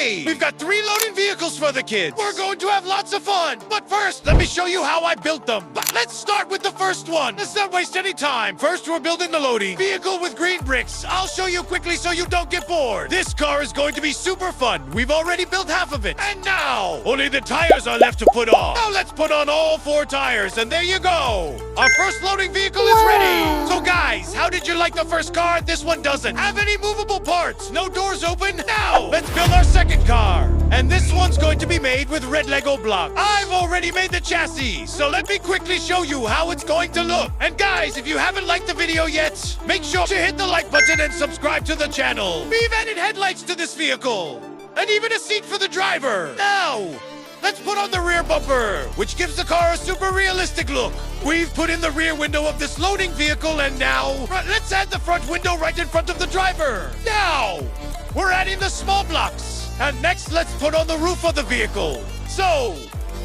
Hey! We've got 3 loading vehicles for the kids. We're going to have lots of fun. But first, let me show you how I built them. But let's start with the first one. Let's not waste any time. First, we're building the loading vehicle with green bricks. I'll show you quickly so you don't get bored. This car is going to be super fun. We've already built half of it. And now, only the tires are left to put on. Now let's put on all 4 tires, and there you go. Our first loading vehicle is ready. So guys, how did you like the first car? This one doesn't have any movable parts. No doors open. Now, let's build our second car. And this one's going to be made with red Lego blocks. I've already made the chassis, so let me quickly show you how it's going to look. And guys, if you haven't liked the video yet, make sure to hit the like button and subscribe to the channel. We've added headlights to this vehicle, and even a seat for the driver. Now, let's put on the rear bumper, which gives the car a super realistic look. We've put in the rear window of this loading vehicle, and now, let's add the front window right in front of the driver. Now, we're adding the small blocks. And next, let's put on the roof of the vehicle. So,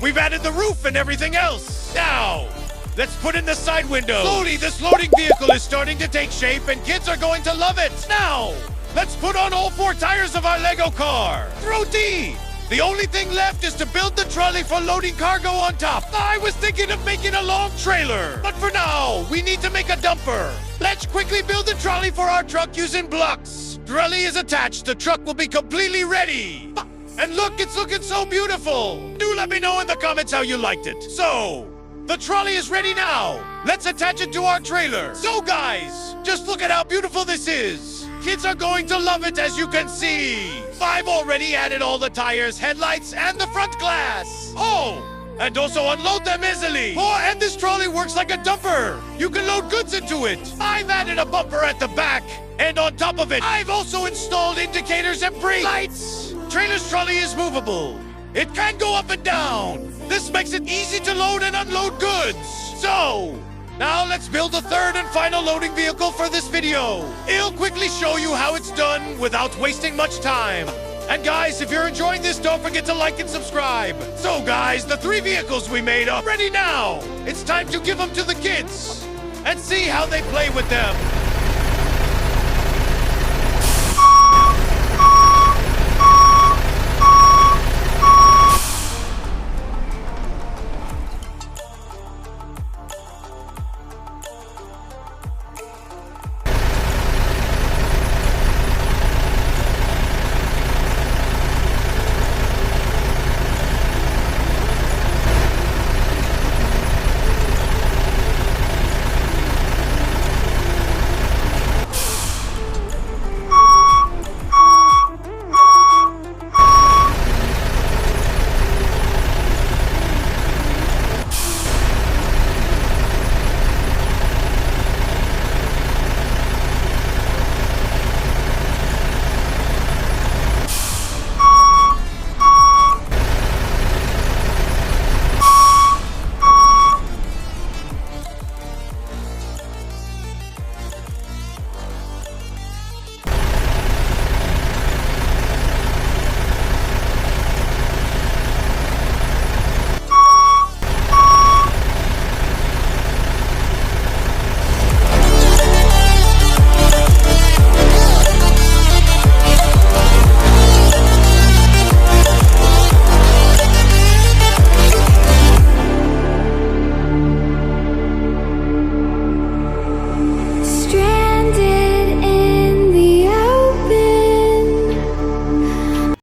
we've added the roof and everything else. Now, let's put in the side window. Slowly, this loading vehicle is starting to take shape, and kids are going to love it. Now, let's put on all 4 tires of our Lego car. Throw D! The only thing left is to build the trolley for loading cargo on top. I was thinking of making a long trailer, but for now, we need to make a dumper. Let's quickly build a trolley for our truck using blocks. Trolley is attached. The truck will be completely ready. And look, it's looking so beautiful. Do let me know in the comments how you liked it. So, the trolley is ready now. Let's attach it to our trailer. So guys, just look at how beautiful this is. Kids are going to love it, as you can see. I've already added all the tires, headlights, and the front glass. Oh, and also unload them easily. Oh, and this trolley works like a dumper. You can load goods into it. I've added a bumper at the back, and on top of it, I've also installed indicators and brake lights. Trailer's trolley is movable. It can go up and down. This makes it easy to load and unload goods. So, now let's build the third and final loading vehicle for this video. It'll quickly show you how it's done without wasting much time. And guys, if you're enjoying this, don't forget to like and subscribe. So guys, the 3 vehicles we made are ready now. It's time to give them to the kids and see how they play with them.